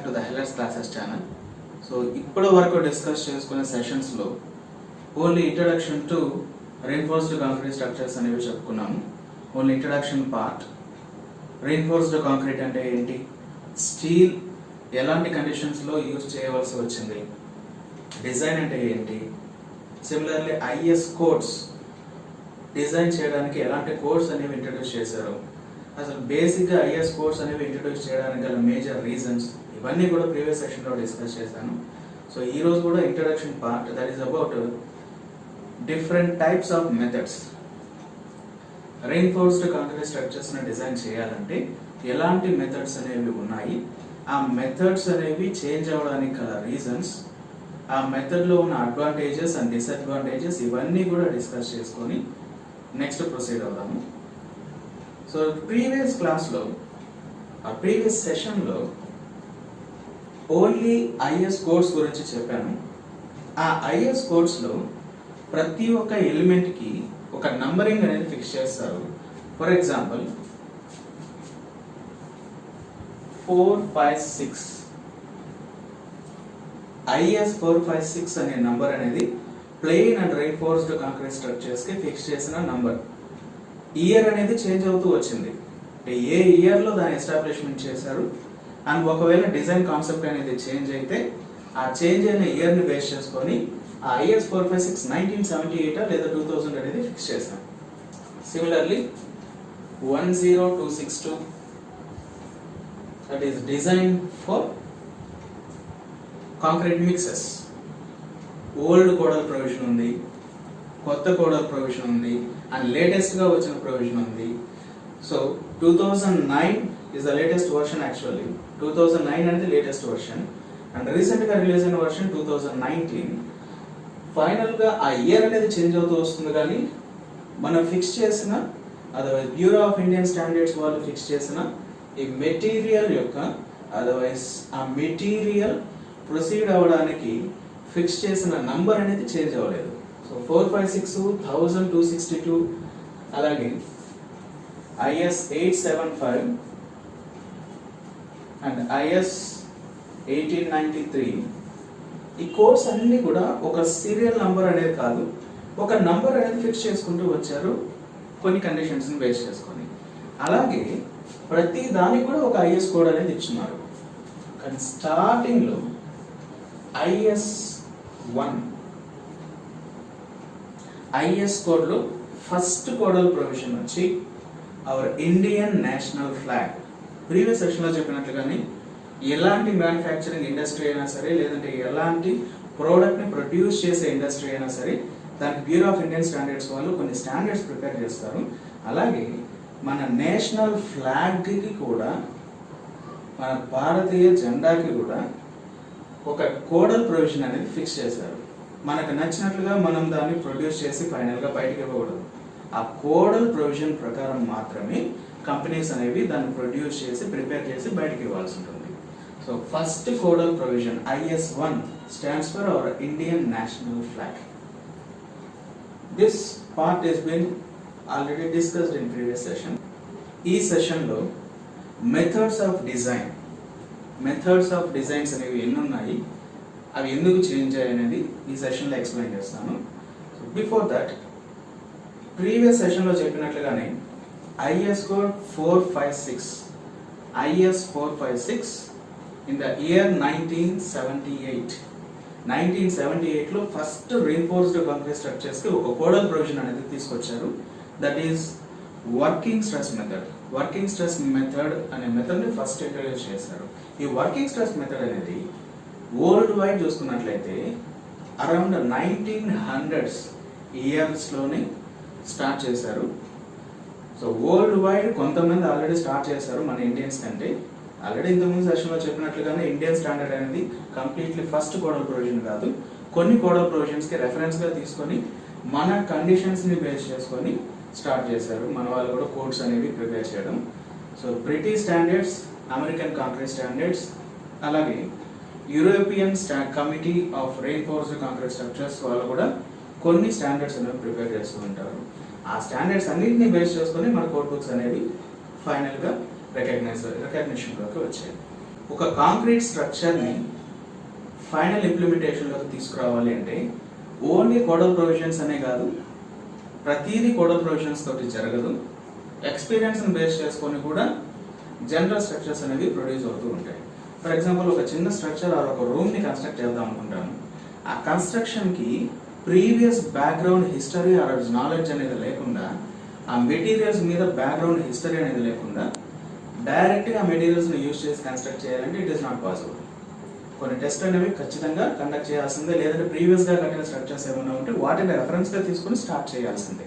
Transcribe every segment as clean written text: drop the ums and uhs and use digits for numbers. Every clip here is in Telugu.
to the Hellers Classes channel. So, ఇప్పటి వరకు డిస్కస్ చేసుకునే సెషన్స్ లో only introduction to reinforced concrete structures అనేవి చెప్పుకున్నాము. Only introduction part. Reinforced concrete అంటే ఏంటి, స్టీల్ ఎలాంటి కండిషన్స్ లో యూజ్ చేయవలసి వచ్చింది, డిజైన్ అంటే ఏంటి, సిమిలర్లీ ఐఎస్ కోడ్స్ డిజైన్ చేయడానికి ఎలాంటి కోడ్స్ అనేవి ఇంట్రడ్యూస్ చేశారు, అసలు బేసిక్గా ఐఎస్ కోడ్స్ అనేవి ఇంట్రడ్యూస్ చేయడానికి గల మేజర్ రీజన్స్, ఇవన్నీ కూడా ప్రీవియస్ సెషన్లో డిస్కస్ చేశాను. సో ఈ రోజు కూడా introduction part, that is about different types of methods. Reinforced concrete structures ని డిజైన్ చేయాలంటే ఎలాంటి మెథడ్స్ అనేవి ఉన్నాయి, ఆ మెథడ్స్ అనేవి చేంజ్ అవ్వడానికి గల రీజన్స్, ఆ మెథడ్ లో ఉన్న అడ్వాంటేజెస్ అండ్ డిసడ్వాంటేజెస్, ఇవన్నీ కూడా డిస్కస్ చేసుకొని నెక్స్ట్ ప్రొసీడ్ అవుదాము. సో ప్రీవియస్ క్లాస్లో ఆ ప్రీవియస్ సెషన్లో ఓన్లీ ఐఎస్ కోడ్స్ గురించి చెప్పాను. ఆ ఐఎస్ కోడ్స్లో ప్రతి ఒక్క ఎలిమెంట్కి ఒక నంబరింగ్ అనేది ఫిక్స్ చేస్తారు. ఫర్ ఎగ్జాంపుల్ 456 ఐఎస్ 456 అనే నంబర్ అనేది plain and reinforced concrete structures కి ఫిక్స్ చేసిన నంబర్. ఇయర్ అనేది చేంజ్ అవుతూ వచ్చింది, ఏ ఇయర్ లో దాన్ని ఎస్టాబ్లిష్మెంట్ చేశారు, అండ్ ఒకవేళ డిజైన్ కాన్సెప్ట్ అనేది చేంజ్ అయితే ఆ చేంజ్ అయిన ఇయర్ ని బేస్ చేసుకొని ఆ ఐఎస్ 456 1978 లేదా 2000 అనేది ఫిక్స్ చేశాం. Similarly 10262 that is design for concrete mixes. Old codal provision ఉంది, కొత్త కోడల్ ప్రొవిజన్ ఉంది, అండ్ లేటెస్ట్ గా వచ్చిన ప్రొవిజన్ ఉంది. So 2009 is the latest version actually. 2009 అనేది లేటెస్ట్ వర్షన్, అండ్ రీసెంట్ గా రిలీజ్ అయిన వర్షన్ 2019. ఫైనల్ గా ఆ ఇయర్ అనేది చేంజ్ అవుతూ వస్తుంది, కానీ మనం ఫిక్స్ చేసిన, otherwise bureau of Indian standards వాళ్ళు ఫిక్స్ చేసిన ఈ మెటీరియల్ యొక్క, అదర్వైజ్ ఆ మెటీరియల్ ప్రొసీడ్ అవ్వడానికి ఫిక్స్ చేసిన నంబర్ అనేది చేంజ్ అవ్వలేదు. సో 456, 1262, అలాగే ఐఎస్ 875 అండ్ ఐఎస్ 1893, ఈ కోడ్స్ అన్ని కూడా ఒక సీరియల్ నంబర్ అనేది కాదు, ఒక నంబర్ అనేది ఫిక్స్ చేసుకుంటూ వచ్చారు కొన్ని కండిషన్స్ ని బేస్ చేసుకొని. అలాగే ప్రతి దానికి కూడా ఒక ఐఎస్ కోడ్ అనేది ఇచ్చున్నారు. కానీ స్టార్టింగ్ లో ఐఎస్ 1 ఐఎస్ కోడ్ లో ఫస్ట్ కోడల్ ప్రొవిజన్ వచ్చి hour Indian national flag. Previous session లో చెప్పినట్లుగానే ఎలాంటి మ్యానుఫ్యాక్చరింగ్ ఇండస్ట్రీ అయినా సరే, లేదంటే ఎలాంటి ప్రోడక్ట్ ని ప్రొడ్యూస్ చేసే ఇండస్ట్రీ అయినా సరే, దానికి బ్యూరో ఆఫ్ ఇండియన్ స్టాండర్డ్స్ వాళ్ళు కొన్ని స్టాండర్డ్స్ ప్రిపేర్ చేస్తారు. అలాగే మన నేషనల్ ఫ్లాగ్ కి కూడా, మన భారతీయ జెండాకి కూడా ఒక కోడల్ ప్రొవిజన్ అనేది ఫిక్స్ చేశారు. మనకు నచ్చినట్లుగా మనం దాన్ని ప్రొడ్యూస్ చేసి ఫైనల్ గా బయటకు ఇవ్వకూడదు. ఆ కోడల్ ప్రొవిజన్ ప్రకారం మాత్రమే కంపెనీస్ అనేవి దాన్ని ప్రొడ్యూస్ చేసి ప్రిపేర్ చేసి బయటకు ఇవ్వాల్సి ఉంటుంది. So first codal provision IS 1 stands for our Indian national flag. This part has been already discussed in previous session. ఈ సెషన్ లో మెథడ్స్ ఆఫ్ డిజైన్స్ అనేవి ఎన్ని ఉన్నాయి, అవి ఎందుకు చేంజ్ అయ్యాయి అనేది ఈ సెషన్ లో ఎక్స్ప్లెయిన్ చేస్తాను. So before that, previous session లో చెప్పినట్లుగానే is code 456 in the year 1978 లో ఫస్ట్ రెయిన్ఫోర్స్డ్ కాంక్రీట్ స్ట్రక్చర్స్ కి ఒక కోడల్ ప్రొవిజన్ అనేది తీసుకొచ్చారు. That is working stress method. Working stress method అనే మెథడ్ ని ఫస్ట్ ఇంట్రడ్యూస్ చేశారు. ఈ వర్కింగ్ స్ట్రెస్ మెథడ్ అనేది వరల్డ్ వైడ్ చూసుకున్నట్లయితే అరౌండ్ 1900s ఇయర్స్ లోనే స్టార్ట్ చేశారు. సో వరల్డ్ వైడ్ కొంతమంది ఆల్రెడీ స్టార్ట్ చేశారు మన ఇండియన్స్ కంటే. ఆల్రెడీ ఇంతకుముందు సెషన్లో చెప్పినట్లుగానే ఇండియన్ స్టాండర్డ్ అనేది కంప్లీట్లీ ఫస్ట్ కోడల్ ప్రొవిజన్ కాదు, కొన్ని కోడల్ ప్రొవిజన్స్ కి రెఫరెన్స్ గా తీసుకొని మన కండిషన్స్ ని బేస్ చేసుకొని స్టార్ట్ చేశారు మన వాళ్ళు కూడా కోడ్స్ అనేవి ప్రిపేర్ చేయడం. So British standards, American concrete standards, అలాగే European committee of reinforced concrete structures వాళ్ళు కూడా కొన్ని స్టాండర్డ్స్ అనేవి ప్రిపేర్ చేస్తూ ఉంటారు. ఆ స్టాండర్డ్స్ అన్నింటినీ బేస్ చేసుకొని మన కోడ్ బుక్స్ అనేవి ఫైనల్ గా రికగ్నిషన్ లోకి వచ్చాయి. ఒక కాంక్రీట్ స్ట్రక్చర్ని ఫైనల్ ఇంప్లిమెంటేషన్లోకి తీసుకురావాలి అంటే ఓన్లీ కోడల్ ప్రొవిజన్స్ అనే కాదు, ప్రతిదీ కోడల్ ప్రొవిజన్స్ తోటి జరగదు. ఎక్స్పీరియన్స్ని బేస్ చేసుకొని కూడా జనరల్ స్ట్రక్చర్స్ అనేవి ప్రొడ్యూస్ అవుతూ ఉంటాయి. ఫర్ ఎగ్జాంపుల్ ఒక చిన్న స్ట్రక్చర్ ఆర్ ఒక రూమ్ని కన్స్ట్రక్ట్ చేద్దాం అనుకుంటాను. ఆ కన్స్ట్రక్షన్కి previous background history or knowledge అనేది లేకుండా, ఆ మెటీరియల్స్ మీద బ్యాక్గ్రౌండ్ హిస్టరీ అనేది లేకుండా డైరెక్ట్గా ఆ మెటీరియల్స్ని యూజ్ చేసి కన్స్ట్రక్ట్ చేయాలంటే ఇట్ ఈస్ నాట్ పాసిబుల్. కొన్ని టెస్ట్ అనేవి ఖచ్చితంగా కండక్ట్ చేయాల్సిందే, లేదంటే ప్రీవియస్గా కట్టిన స్ట్రక్చర్స్ ఏమైనా ఉంటే వాటిని రెఫరెన్స్గా తీసుకుని స్టార్ట్ చేయాల్సిందే.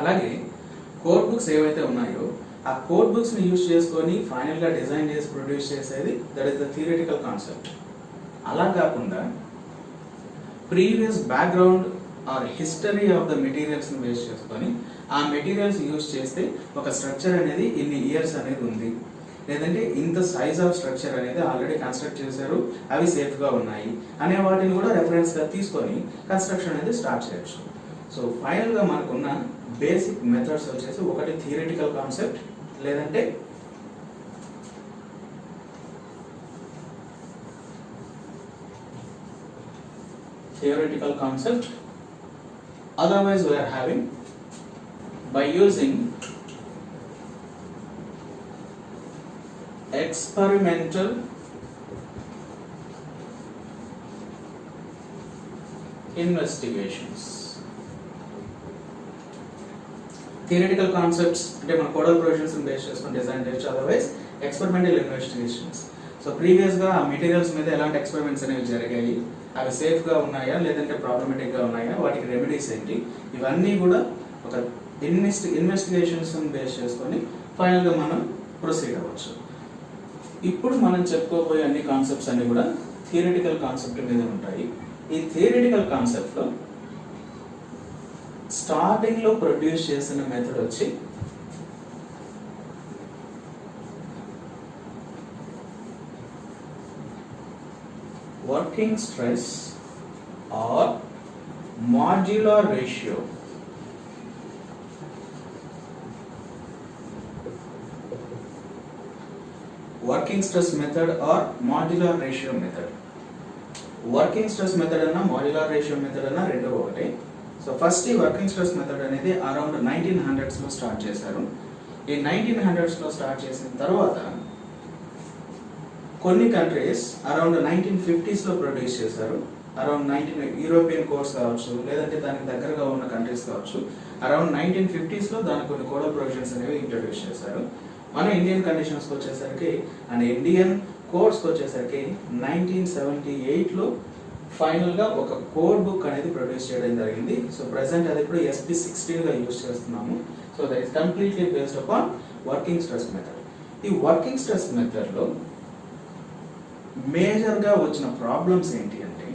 అలాగే కోడ్ బుక్స్ ఏవైతే ఉన్నాయో ఆ కోడ్ బుక్స్ని యూజ్ చేసుకొని ఫైనల్గా డిజైన్ చేసి ప్రొడ్యూస్ చేసేది that is the theoretical concept. అలా కాకుండా previous background or history of the మెటీరియల్స్ని బేస్ చేసుకొని ఆ మెటీరియల్స్ యూజ్ చేస్తే ఒక స్ట్రక్చర్ అనేది ఇన్ని ఇయర్స్ అనేది ఉంది, లేదంటే ఇంత సైజ్ ఆఫ్ స్ట్రక్చర్ అనేది ఆల్రెడీ కన్స్ట్రక్ట్ చేశారు, అవి సేఫ్గా ఉన్నాయి అనే వాటిని కూడా రెఫరెన్స్గా తీసుకొని కన్స్ట్రక్షన్ అనేది స్టార్ట్ చేయొచ్చు. సో ఫైనల్గా మనకున్న బేసిక్ మెథడ్స్ వచ్చేసి ఒకటి థియరిటికల్ కాన్సెప్ట్, లేదంటే theoretical concept, otherwise we are having by using experimental investigations. Theoretical concepts అంటే మన కోడల్ ప్రొవిజన్స్ బేస్ చేసుకొని డిజైన్ చేయొచ్చు, అదర్వైజ్ ఎక్స్పెరిమెంటల్ ఇన్వెస్టిగేషన్స్. సో ప్రీవియస్గా ఆ మెటీరియల్స్ మీద ఎలాంటి ఎక్స్పెరిమెంట్స్ అనేవి జరిగాయి, అవి సేఫ్గా ఉన్నాయా లేదంటే ప్రాబ్లమేటిక్గా ఉన్నాయా, వాటికి రెమెడీస్ ఏంటి, ఇవన్నీ కూడా ఒక ఇన్వెస్టిగేషన్స్ బేస్ చేసుకొని ఫైనల్గా మనం ప్రొసీడ్ అవ్వచ్చు. ఇప్పుడు మనం చెప్పుకోబోయే అన్ని కాన్సెప్ట్స్ అన్ని కూడా థియరిటికల్ కాన్సెప్ట్ మీద ఉంటాయి. ఈ థియరిటికల్ కాన్సెప్ట్లో స్టార్టింగ్లో ప్రొడ్యూస్ చేసిన మెథడ్ వచ్చి working stress or modular ratio. Working stress method or modular ratio method. Working stress method అన్న modular ratio method అన్న రెండు ఒకటే. సో ఫస్ట్ ఈ వర్కింగ్ స్ట్రెస్ మెథడ్ అనేది అరౌండ్ 1900s స్టార్ట్ చేశారు. ఈ 1900s స్టార్ట్ చేసిన తర్వాత కొన్ని కంట్రీస్ అరౌండ్ 1950s ప్రొడ్యూస్ చేశారు. అరౌండ్ యూరోపియన్ కోర్స్ కావచ్చు, లేదంటే దానికి దగ్గరగా ఉన్న కంట్రీస్ కావచ్చు, అరౌండ్ 1950s దానికి కొన్ని కోడల్ ప్రొవిజన్స్ అనేవి ఇంట్రడ్యూస్ చేశారు. మన ఇండియన్ కండిషన్స్కి వచ్చేసరికి అండ్ ఇండియన్ కోడ్స్కి వచ్చేసరికి 1978 ఫైనల్గా ఒక కోడ్ బుక్ అనేది ప్రొడ్యూస్ చేయడం జరిగింది. సో ప్రెసెంట్ అది ఇప్పుడు SP16గా యూజ్ చేస్తున్నాము. So that is completely based upon working stress method. ఈ వర్కింగ్ స్ట్రెస్ మెథడ్లో మేజర్గా వచ్చిన ప్రాబ్లమ్స్ ఏంటి అంటే,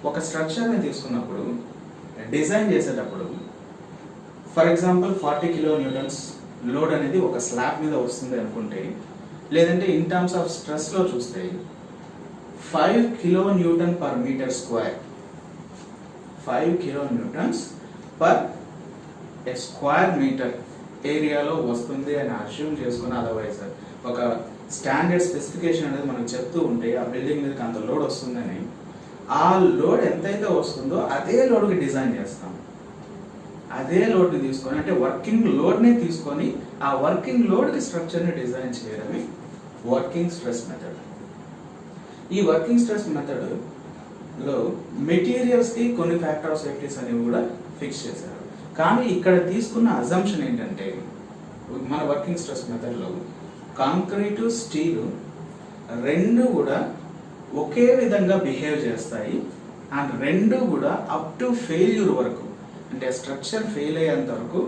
ఒక స్ట్రక్చర్ని తీసుకున్నప్పుడు డిజైన్ చేసేటప్పుడు ఫర్ ఎగ్జాంపుల్ 40 kN లోడ్ అనేది ఒక స్లాబ్ మీద వస్తుంది అనుకుంటే, లేదంటే ఇన్ టర్మ్స్ ఆఫ్ స్ట్రెస్లో చూస్తే 5 kN per meter square, 5 kN per square meter ఏరియాలో వస్తుంది అని అస్యూమ్ చేసుకుని, అదర్వైజ్ ఒక స్టాండర్డ్ స్పెసిఫికేషన్ అనేది మనం చెప్తూ ఉంటే ఆ బిల్డింగ్ మీదకి అంత లోడ్ వస్తుందని, ఆ లోడ్ ఎంతైతే వస్తుందో అదే లోడ్కి డిజైన్ చేస్తాం. అదే లోడ్ని తీసుకొని, అంటే వర్కింగ్ లోడ్ని తీసుకొని ఆ వర్కింగ్ లోడ్కి స్ట్రక్చర్ని డిజైన్ చేయడమే వర్కింగ్ స్ట్రెస్ మెథడ్. ఈ వర్కింగ్ స్ట్రెస్ మెథడ్లో మెటీరియల్స్కి కొన్ని ఫ్యాక్టర్ ఆఫ్ సేఫ్టీస్ అనేవి కూడా ఫిక్స్ చేశారు. కానీ ఇక్కడ తీసుకున్న అజంప్షన్ ఏంటంటే, మన వర్కింగ్ స్ట్రెస్ మెథడ్లో కాంక్రీటు స్టీలు రెండు కూడా ఒకే విధంగా బిహేవ్ చేస్తాయి. అండ్ రెండు కూడా అప్ టు ఫెయిల్యూర్ వరకు, అంటే స్ట్రక్చర్ ఫెయిల్ అయ్యేంత వరకు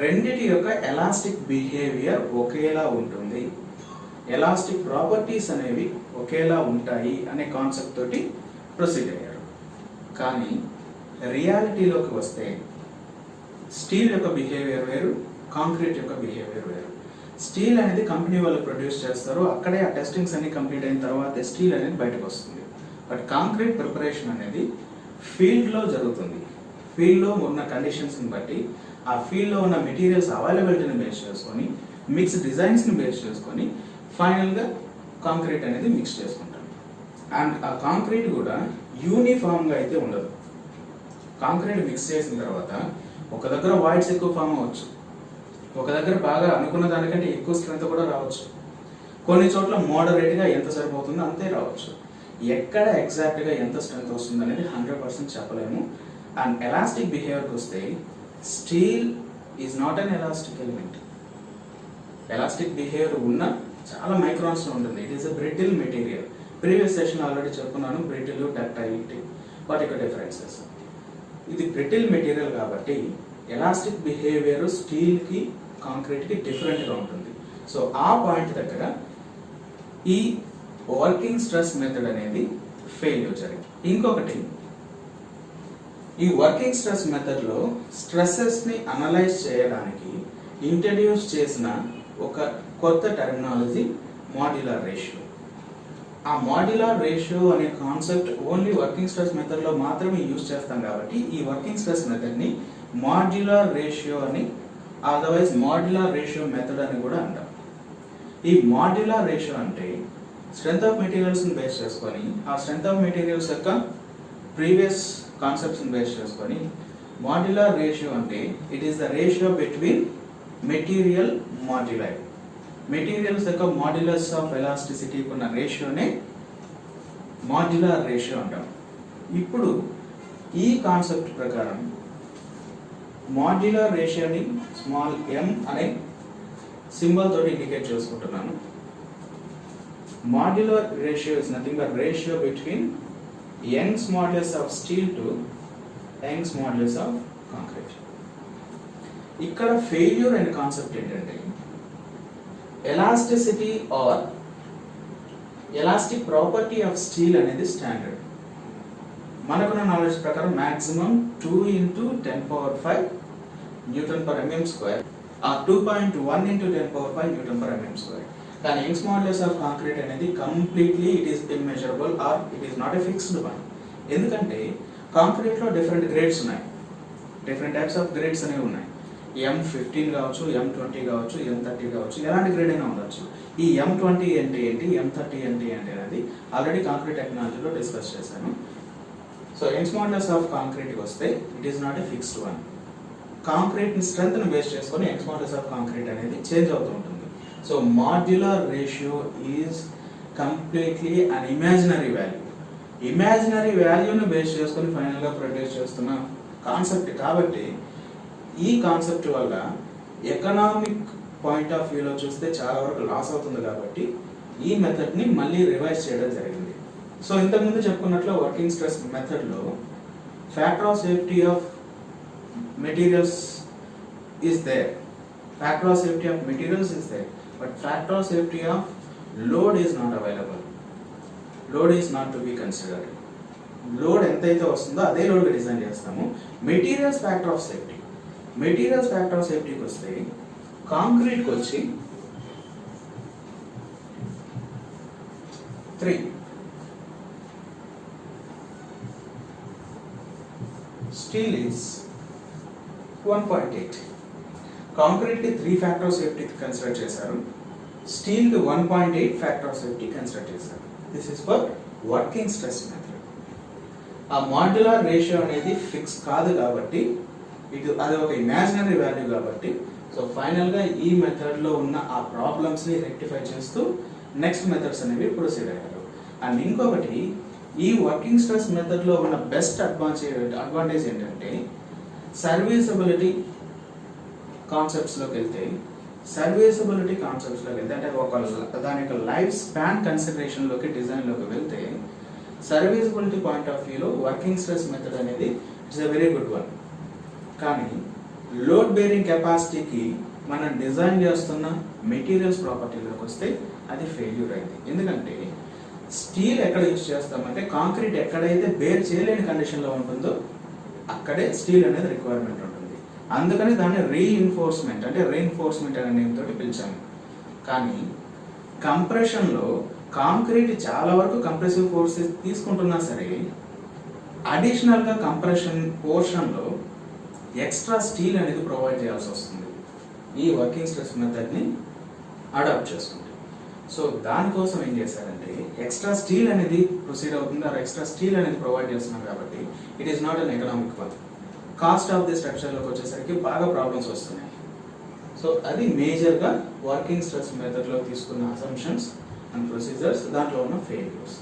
రెండిటి యొక్క ఎలాస్టిక్ బిహేవియర్ ఒకేలా ఉంటుంది, ఎలాస్టిక్ ప్రాపర్టీస్ అనేవి ఒకేలా ఉంటాయి అనే కాన్సెప్ట్ తోటి ప్రొసీడ్ అయ్యారు. కానీ రియాలిటీలోకి వస్తే స్టీల్ యొక్క బిహేవియర్ వేరు, కాంక్రీట్ యొక్క బిహేవియర్ వేరు. స్టీల్ అనేది కంపెనీ వాళ్ళు ప్రొడ్యూస్ చేస్తారు, అక్కడే ఆ టెస్టింగ్స్ అన్ని కంప్లీట్ అయిన తర్వాతే స్టీల్ అనేది బయటకు వస్తుంది. బట్ కాంక్రీట్ ప్రిపరేషన్ అనేది ఫీల్డ్లో జరుగుతుంది. ఫీల్డ్లో ఉన్న కండిషన్స్ని బట్టి, ఆ ఫీల్డ్లో ఉన్న మెటీరియల్స్ అవైలబిలిటీని బేస్ చేసుకొని, మిక్స్ డిజైన్స్ని బేస్ చేసుకొని ఫైనల్గా కాంక్రీట్ అనేది మిక్స్ చేసుకుంటాం. అండ్ ఆ కాంక్రీట్ కూడా యూనిఫామ్గా అయితే ఉండదు. కాంక్రీట్ మిక్స్ చేసిన తర్వాత ఒక దగ్గర వాయిడ్స్ ఎక్కువ ఫామ్ అవ్వచ్చు, ఒక దగ్గర బాగా అనుకున్న దానికంటే ఎక్కువ స్ట్రెంత్ కూడా రావచ్చు, కొన్ని చోట్ల మోడరేట్గా ఎంత సరిపోతుందో అంతే రావచ్చు. ఎక్కడ ఎగ్జాక్ట్గా ఎంత స్ట్రెంత్ వస్తుంది అనేది 100% చెప్పలేము. అండ్ ఎలాస్టిక్ బిహేవియర్కి వస్తే steel is not an elastic element. Elastic behaviour ఉన్న చాలా మైక్రాన్స్ ఉంటుంది. It is a brittle material. Previous session already చెప్పుకున్నాను, బ్రిటిల్, డక్టైలిటీ, వాటి యొక్క డిఫరెన్సెస్. ఇది బ్రిటిల్ మెటీరియల్ కాబట్టి ఎలాస్టిక్ బిహేవియర్ స్టీల్కి కాంక్రీట్కి డిఫరెంట్గా ఉంటుంది. సో ఆ పాయింట్ దగ్గర ఈ వర్కింగ్ స్ట్రెస్ మెథడ్ అనేది ఫెయిల్యూర్ జరిగింది. ఇంకొకటి, ఈ వర్కింగ్ స్ట్రెస్ మెథడ్లో స్ట్రెస్సెస్ని అనలైజ్ చేయడానికి ఇంట్రడ్యూస్ చేసిన ఒక కొత్త టెర్మినాలజీ మాడ్యులర్ రేషియో. ఆ మాడ్యులర్ రేషియో అనే కాన్సెప్ట్ ఓన్లీ వర్కింగ్ స్ట్రెస్ మెథడ్లో మాత్రమే యూజ్ చేస్తాం కాబట్టి ఈ వర్కింగ్ స్ట్రెస్ మెథడ్ని మాడ్యులర్ రేషియో అని, అదర్వైజ్ మాడ్యులర్ రేషియో మెథడ్ అని కూడా అంటాం. ఈ మాడ్యులర్ రేషియో అంటే స్ట్రెంత్ ఆఫ్ మెటీరియల్స్ని బేస్ చేసుకొని, ఆ స్ట్రెంత్ ఆఫ్ మెటీరియల్స్ యొక్క ప్రీవియస్ కాన్సెప్ట్స్ని బేస్ చేసుకొని మాడ్యులర్ రేషియో అంటే it is the ratio between material moduli. Materials యొక్క మాడ్యులస్ ఆఫ్ ఎలాస్టిసిటీ ఉన్న రేషియోనే మాడ్యులర్ రేషియో అంటాం. ఇప్పుడు ఈ కాన్సెప్ట్ ప్రకారం మాడ్యులర్ రేషియోని స్మాల్ m అనే సింబల్ తోటి ఇండికేట్ చేసుకుంటున్నాను. Modular ratio is nothing but ratio between Young's modulus of steel to Young's modulus of concrete. ఇక్కడ ఫెయిల్యూర్ అనే కాన్సెప్ట్ ఏంటంటే elasticity or elastic property of steel అనేది స్టాండర్డ్. మనకున్న నాలెడ్జ్ ప్రకారం maximum 2 × 10⁵ newton per mm square ఆ 2.1 × 10⁵ న్యూటన్ పర్ mm స్క్వేర్. కానీ యంగ్స్ మాడ్యులస్ ఆఫ్ కాంక్రీట్ అనేది completely it is immeasurable or it is not a fixed one. ఎందుకంటే కాంక్రీట్లో డిఫరెంట్ గ్రేడ్స్ ఉన్నాయి, డిఫరెంట్ టైప్స్ ఆఫ్ గ్రేడ్స్ అనేవి ఉన్నాయి. M15 కావచ్చు, M20 కావచ్చు, M30 కావచ్చు, ఎలాంటి గ్రేడ్ అయినా ఉండొచ్చు. ఈ M20 అంటే ఏంటి, M30 అంటే ఏంటి అనేది ఆల్రెడీ కాంక్రీట్ టెక్నాలజీలో డిస్కస్ చేశాను. సో యంగ్స్ మాడ్యులస్ ఆఫ్ కాంక్రీట్కి వస్తే it is not a fixed one. Concrete స్ట్రెంత్ని బేస్ చేసుకొని యంగ్స్ మాడ్యులస్ ఆఫ్ కాంక్రీట్ అనేది చేంజ్ అవుతూ ఉంటుంది. So modular ratio is completely an imaginary value. Imaginary వాల్యూని బేస్ చేసుకొని ఫైనల్గా ప్రొడ్యూస్ చేస్తున్న కాన్సెప్ట్ కాబట్టి ఈ కాన్సెప్ట్ వల్ల ఎకనామిక్ పాయింట్ ఆఫ్ వ్యూలో చూస్తే చాలా వరకు లాస్ అవుతుంది కాబట్టి ఈ మెథడ్ని మళ్ళీ రివైజ్ చేయడం జరిగింది. సో ఇంతకుముందు చెప్పుకున్నట్లు వర్కింగ్ స్ట్రెస్ మెథడ్లో factor of safety of materials is there, factor of safety of materials is there, but factor of safety of load is not available. Load is not to be considered. Load ఎంతైతే వస్తుందో అదే లోడ్గా డిజైన్ చేస్తాము. Materials factor of safety, materials factor of సేఫ్టీకి వస్తే కాంక్రీట్కి వచ్చి 3, స్టీల్ ఈజ్ 1.8. కాంక్రీట్కి 3 ఫ్యాక్టర్ ఆఫ్ సేఫ్టీ కన్సిడర్ చేశారు, స్టీల్కి 1.8 ఫ్యాక్టర్ ఆఫ్ సేఫ్టీ కన్సిడర్ చేశారు. This is for working stress method. ఆ మాడ్యులర్ రేషియో అనేది ఫిక్స్ కాదు కాబట్టి అది ఒక ఇమాజినరీ వాల్యూ కాబట్టి సో ఫైనల్గా ఈ మెథడ్లో ఉన్న ఆ ప్రాబ్లమ్స్ని రెక్టిఫై చేస్తూ నెక్స్ట్ మెథడ్స్ అనేవి ప్రొసీడ్ అయ్యారు. అండ్ ఇంకొకటి, ఈ వర్కింగ్ స్ట్రెస్ మెథడ్లో ఉన్న బెస్ట్ అడ్వాంటేజ్ ఏంటంటే సర్వీసబిలిటీ కాన్సెప్ట్స్లోకి వెళ్తే అంటే దాని యొక్క లైఫ్ స్పాన్ కన్సిడరేషన్లోకి డిజైన్లోకి వెళ్తే సర్వీసబిలిటీ పాయింట్ ఆఫ్ వ్యూలో వర్కింగ్ స్ట్రెస్ మెథడ్ అనేది it's a very good one. కానీ లోడ్ బేరింగ్ కెపాసిటీకి మనం డిజైన్ చేస్తున్న మెటీరియల్స్ ప్రాపర్టీలోకి వస్తే అది ఫెయిల్యూర్ అయింది. ఎందుకంటే స్టీల్ ఎక్కడ యూజ్ చేస్తామంటే కాంక్రీట్ ఎక్కడైతే బేర్ చేయలేని కండిషన్లో ఉంటుందో అక్కడే స్టీల్ అనేది రిక్వైర్మెంట్ ఉంటుంది. అందుకని దాన్ని రీఇన్ఫోర్స్మెంట్ అనే నేమ్ తోటి పిలిచాము. కానీ కంప్రెషన్లో కాంక్రీట్ చాలా వరకు కంప్రెసివ్ ఫోర్సెస్ తీసుకుంటున్నా సరే అడిషనల్గా కంప్రెషన్ పోర్షన్లో ఎక్స్ట్రా స్టీల్ అనేది ప్రొవైడ్ చేయాల్సి వస్తుంది ఈ వర్కింగ్ స్ట్రెస్ మెథడ్ని అడాప్ట్ చేసుకుంటే. సో దానికోసం ఏం చేశారంటే ఎక్స్ట్రా స్టీల్ అనేది ప్రొసీడ్ అవుతుంది, ఆ ఎక్స్ట్రా స్టీల్ అనేది ప్రొవైడ్ చేస్తున్నారు కాబట్టి it is not an economic one. Cost of the స్ట్రక్చర్లోకి వచ్చేసరికి బాగా ప్రాబ్లమ్స్ వస్తున్నాయి. సో అది మేజర్గా వర్కింగ్ స్ట్రెస్ మెథడ్లో తీసుకున్న అసంప్షన్స్ అండ్ ప్రొసీజర్స్, దాంట్లో ఉన్న ఫెయిల్యూర్స్.